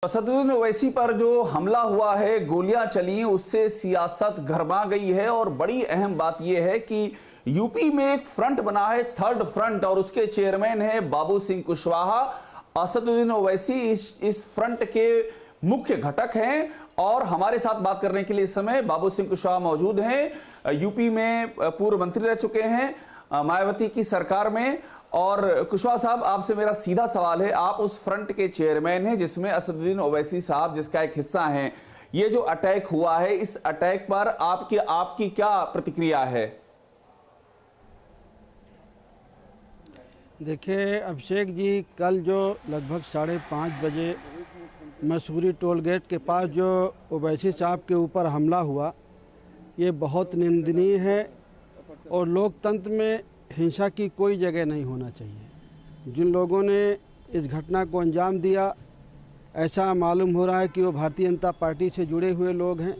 असदुद्दीन ओवैसी पर जो हमला हुआ है, गोलियां चली, उससे सियासत गरमा गई है। और बड़ी अहम बात यह है कि यूपी में एक फ्रंट बना है, थर्ड फ्रंट, और उसके चेयरमैन है बाबू सिंह कुशवाहा। असदुद्दीन ओवैसी इस फ्रंट के मुख्य घटक हैं। और हमारे साथ बात करने के लिए इस समय बाबू सिंह कुशवाहा मौजूद हैं। यूपी में पूर्व मंत्री रह चुके हैं मायावती की सरकार में। और कुशवाहा साहब, आपसे मेरा सीधा सवाल है, आप उस फ्रंट के चेयरमैन हैं जिसमें असदुद्दीन ओवैसी साहब जिसका एक हिस्सा हैं। ये जो अटैक हुआ है, इस अटैक पर आपकी क्या प्रतिक्रिया है? देखिए अभिषेक जी, कल जो लगभग 5:30 बजे मसूरी टोल गेट के पास जो ओवैसी साहब के ऊपर हमला हुआ, ये बहुत निंदनीय है और लोकतंत्र में हिंसा की कोई जगह नहीं होना चाहिए। जिन लोगों ने इस घटना को अंजाम दिया, ऐसा मालूम हो रहा है कि वो भारतीय जनता पार्टी से जुड़े हुए लोग हैं,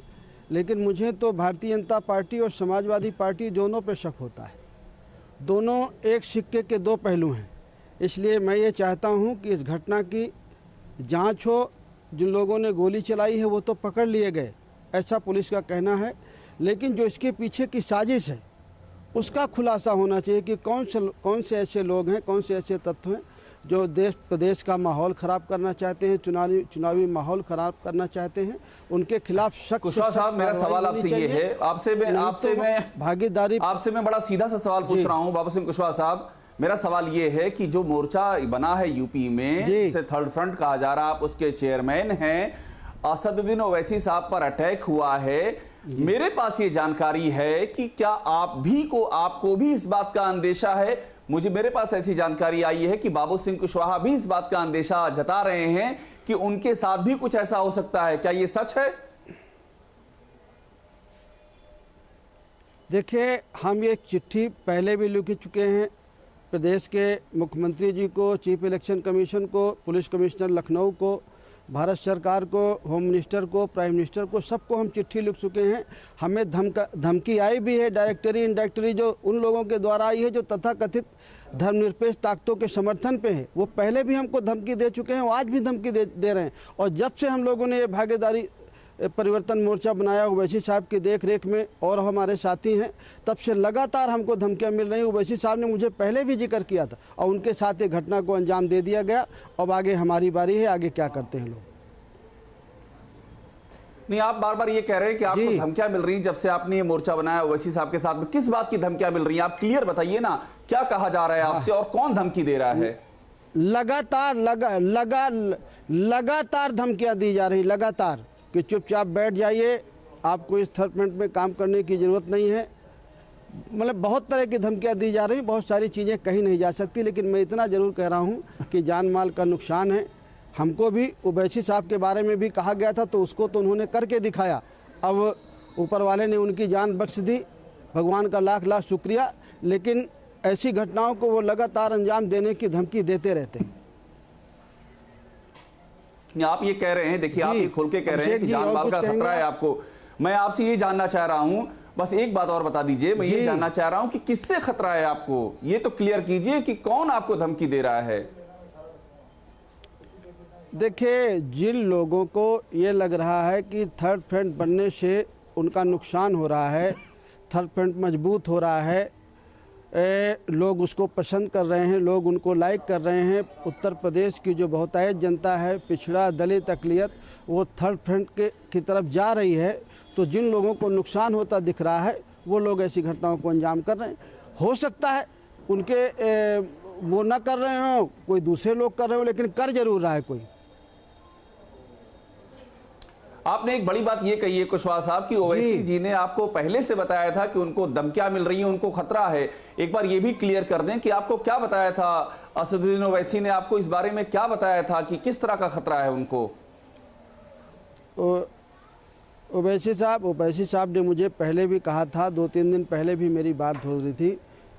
लेकिन मुझे तो भारतीय जनता पार्टी और समाजवादी पार्टी दोनों पे शक होता है। दोनों एक सिक्के के दो पहलू हैं। इसलिए मैं ये चाहता हूँ कि इस घटना की जांच हो। जिन लोगों ने गोली चलाई है वो तो पकड़ लिए गए, ऐसा पुलिस का कहना है, लेकिन जो इसके पीछे की साजिश है उसका खुलासा होना चाहिए कि कौन से ऐसे लोग हैं, कौन से ऐसे तत्व हैं जो देश प्रदेश का माहौल ख़राब करना चाहते हैं, चुनावी माहौल ख़राब करना चाहते हैं। उनके खिलाफ सख्त। कुशवाहा साहब, मेरा सवाल आपसे ये है, आपसे मैं बड़ा सीधा सा सवाल पूछ रहा हूँ बाबू सिंह कुशवाहा साहब। मेरा सवाल ये है कि जो मोर्चा बना है यूपी में, जिसे थर्ड फ्रंट कहा जा रहा है, आप उसके चेयरमैन हैं। असदुद्दीन ओवैसी साहब पर अटैक हुआ है। मेरे पास ये जानकारी है कि क्या आपको भी इस बात का अंदेशा है? मेरे पास ऐसी जानकारी आई है कि बाबू सिंह कुशवाहा भी इस बात का अंदेशा जता रहे हैं कि उनके साथ भी कुछ ऐसा हो सकता है। क्या ये सच है? देखिए, हम ये चिट्ठी पहले भी लिख चुके हैं प्रदेश के मुख्यमंत्री जी को, चीफ इलेक्शन कमीशन को, पुलिस कमिश्नर लखनऊ को, भारत सरकार को, होम मिनिस्टर को, प्राइम मिनिस्टर को, सबको हम चिट्ठी लिख चुके हैं। हमें धमकी आई भी है, डायरेक्टरी इनडायरेक्टरी, जो उन लोगों के द्वारा आई है जो तथाकथित धर्मनिरपेक्ष ताकतों के समर्थन पे है। वो पहले भी हमको धमकी दे चुके हैं, वो आज भी धमकी दे रहे हैं। और जब से हम लोगों ने ये भागीदारी परिवर्तन मोर्चा बनाया ओवैसी साहब की देख रेख में, और हमारे साथी हैं, तब से लगातार हमको धमकियां मिल रही हैं। ओवैसी साहब ने मुझे पहले भी जिक्र किया था और उनके साथ एक घटना को अंजाम दे दिया गया। अब आगे हमारी बारी है, आगे क्या करते हैं लोग। नहीं, आप बार बार ये कह रहे हैं कि आपको धमकियां मिल रही। जब से आपने ये मोर्चा बनाया ओवैसी साहब के साथ में, किस बात की धमकियां मिल रही हैं? आप क्लियर बताइए ना, क्या कहा जा रहा है आपसे और कौन धमकी दे रहा है? लगातार धमकियां दी जा रही, लगातार, कि चुपचाप बैठ जाइए, आपको इस थर्ड फ्रंट में काम करने की ज़रूरत नहीं है। मतलब बहुत तरह की धमकियां दी जा रही, बहुत सारी चीज़ें कही नहीं जा सकती। लेकिन मैं इतना ज़रूर कह रहा हूं कि जान माल का नुकसान है। हमको भी ओवैसी साहब के बारे में भी कहा गया था, तो उसको तो उन्होंने करके दिखाया। अब ऊपर वाले ने उनकी जान बख्श दी, भगवान का लाख लाख शुक्रिया। लेकिन ऐसी घटनाओं को वो लगातार अंजाम देने की धमकी देते रहते हैं। आप ये कह रहे हैं, देखिए आप ये खोल के कह रहे हैं कि जान माल का खतरा है आपको। मैं आपसे ये जानना चाह रहा हूं, बस एक बात और बता दीजिए। मैं ये जानना चाह रहा हूं कि किससे खतरा है आपको, ये तो क्लियर कीजिए कि कौन आपको धमकी दे रहा है। देखिए, जिन लोगों को ये लग रहा है कि थर्ड फ्रंट बनने से उनका नुकसान हो रहा है, थर्ड फ्रंट मजबूत हो रहा है, लोग उसको पसंद कर रहे हैं, लोग उनको लाइक कर रहे हैं। उत्तर प्रदेश की जो बहुतायत जनता है, पिछड़ा, दलित, अक़लियत, वो थर्ड फ्रंट की तरफ जा रही है। तो जिन लोगों को नुकसान होता दिख रहा है, वो लोग ऐसी घटनाओं को अंजाम कर रहे हैं। हो सकता है उनके वो ना कर रहे हों, कोई दूसरे लोग कर रहे हो, लेकिन कर जरूर रहा है कोई। आपने एक बड़ी बात ये कही है कुशवाहा साहब कि ओवैसी जी ने आपको पहले से बताया था कि उनको धमकियां मिल रही हैं, उनको खतरा है। एक बार ये भी क्लियर कर दें कि आपको क्या बताया था असदुद्दीन ओवैसी ने, आपको इस बारे में क्या बताया था कि किस तरह का खतरा है उनको? ओवैसी साहब ने मुझे पहले भी कहा था, 2-3 दिन पहले भी मेरी बात हो रही थी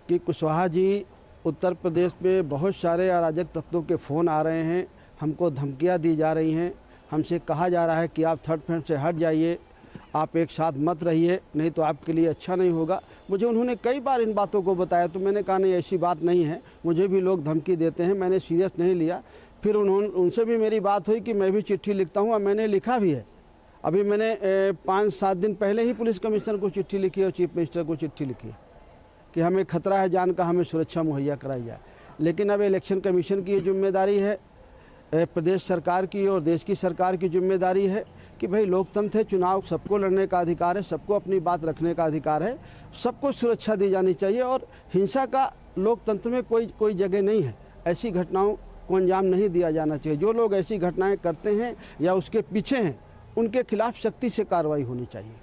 कि कुशवाहा जी, उत्तर प्रदेश में बहुत सारे अराजक तत्वों के फ़ोन आ रहे हैं, हमको धमकियाँ दी जा रही हैं, हमसे कहा जा रहा है कि आप थर्ड फ्रंट से हट जाइए, आप एक साथ मत रहिए, नहीं तो आपके लिए अच्छा नहीं होगा। मुझे उन्होंने कई बार इन बातों को बताया, तो मैंने कहा नहीं, ऐसी बात नहीं है, मुझे भी लोग धमकी देते हैं, मैंने सीरियस नहीं लिया। फिर उनसे भी मेरी बात हुई कि मैं भी चिट्ठी लिखता हूँ और मैंने लिखा भी है। अभी मैंने 5-7 दिन पहले ही पुलिस कमिश्नर को चिट्ठी लिखी और चीफ मिनिस्टर को चिट्ठी लिखी कि हमें खतरा है जान का, हमें सुरक्षा मुहैया कराई जाए। लेकिन अब इलेक्शन कमीशन की जिम्मेदारी है, प्रदेश सरकार की और देश की सरकार की जिम्मेदारी है कि भाई लोकतंत्र है, चुनाव सबको लड़ने का अधिकार है, सबको अपनी बात रखने का अधिकार है, सबको सुरक्षा दी जानी चाहिए और हिंसा का लोकतंत्र में कोई जगह नहीं है। ऐसी घटनाओं को अंजाम नहीं दिया जाना चाहिए। जो लोग ऐसी घटनाएं करते हैं या उसके पीछे हैं, उनके खिलाफ सख्ती से कार्रवाई होनी चाहिए।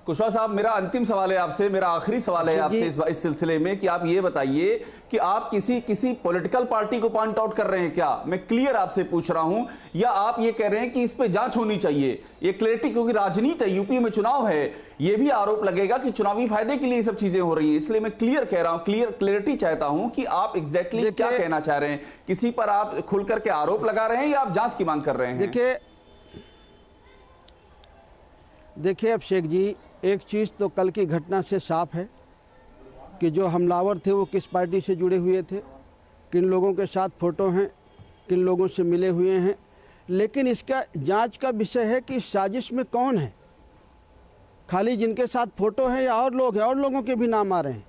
कुशवाहा साहब, मेरा अंतिम सवाल है आपसे, मेरा आखिरी सवाल है आपसे इस सिलसिले में कि आप ये बताइए कि आप किसी पॉलिटिकल पार्टी को पॉइंट आउट कर रहे हैं क्या? मैं क्लियर आपसे पूछ रहा हूं, या आप ये कह रहे हैं कि इस पे जांच होनी चाहिए? ये क्लैरिटी, क्योंकि राजनीति है, यूपी में चुनाव है, ये भी आरोप लगेगा कि चुनावी फायदे के लिए ये सब चीजें हो रही है। इसलिए मैं क्लियर कह रहा हूं, क्लियरिटी चाहता हूं कि आप एग्जैक्टली क्या कहना चाह रहे हैं। किसी पर आप खुल करके आरोप लगा रहे हैं या आप जांच की मांग कर रहे हैं? देखिए अभिषेक जी, एक चीज़ तो कल की घटना से साफ है कि जो हमलावर थे वो किस पार्टी से जुड़े हुए थे, किन लोगों के साथ फ़ोटो हैं, किन लोगों से मिले हुए हैं। लेकिन इसका जांच का विषय है कि साजिश में कौन है। खाली जिनके साथ फ़ोटो है या और लोग हैं, और लोगों के भी नाम आ रहे हैं।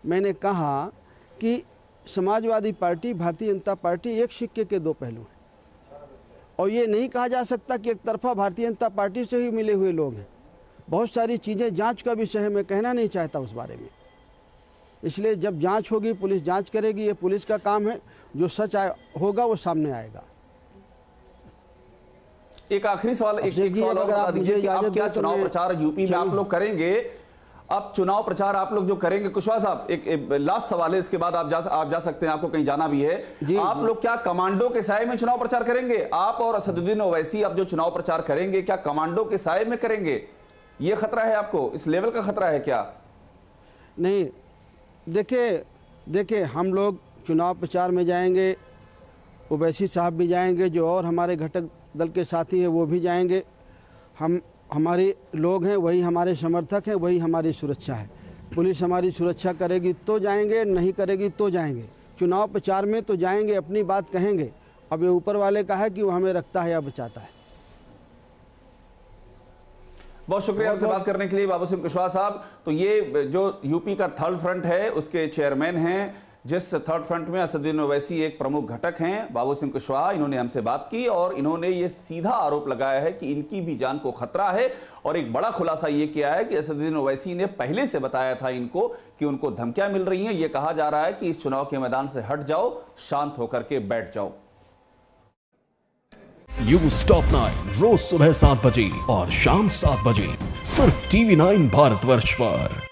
मैंने कहा कि समाजवादी पार्टी, भारतीय जनता पार्टी एक सिक्के के दो पहलू हैं और ये नहीं कहा जा सकता कि एक तरफा भारतीय जनता पार्टी से ही मिले हुए लोग हैं। बहुत सारी चीज़ें जांच का विषय है, मैं कहना नहीं चाहता उस बारे में। इसलिए जब जांच होगी, पुलिस जांच करेगी, ये पुलिस का काम है। जो सच होगा वो सामने आएगा। एक आखिरी सवाल, एक सवाल और बता दीजिए कि आप क्या चुनाव प्रचार यूपी में आप लोग करेंगे? अब चुनाव प्रचार आप लोग जो करेंगे, कुशवाहा साहब एक लास्ट सवाल है, इसके बाद आप जा सकते हैं, आपको कहीं जाना भी है। आप लोग क्या कमांडो के साए में चुनाव प्रचार करेंगे? आप और असदुद्दीन ओवैसी अब जो चुनाव प्रचार करेंगे, क्या कमांडो के साए में करेंगे? ये खतरा है आपको? इस लेवल का खतरा है क्या? नहीं, देखिए हम लोग चुनाव प्रचार में जाएंगे, ओवैसी साहब भी जाएंगे, जो और हमारे घटक दल के साथी हैं वो भी जाएंगे। हमारे लोग हैं, वही हमारे समर्थक हैं, वही हमारी सुरक्षा है। पुलिस हमारी सुरक्षा करेगी तो जाएंगे, नहीं करेगी तो जाएंगे। चुनाव प्रचार में तो जाएंगे, अपनी बात कहेंगे। अब ये ऊपर वाले का है कि वो हमें रखता है या बचाता है। बहुत शुक्रिया आपसे बात करने के लिए बाबू सिंह कुशवाहा साहब। तो ये जो यूपी का थर्ड फ्रंट है उसके चेयरमैन हैं, जिस थर्ड फ्रंट में असदुद्दीन ओवैसी एक प्रमुख घटक हैं, बाबू सिंह कुशवाहा, इन्होंने हमसे बात की और इन्होंने ये सीधा आरोप लगाया है कि इनकी भी जान को खतरा है। और एक बड़ा खुलासा ये किया है कि असदुद्दीन ओवैसी ने पहले से बताया था इनको कि उनको धमकियां मिल रही हैं। ये कहा जा रहा है कि इस चुनाव के मैदान से हट जाओ, शांत होकर के बैठ जाओ। न्यूज़ टॉप 9 रोज सुबह 7 बजे और शाम 7 बजे सिर्फ TV9 भारतवर्ष पर।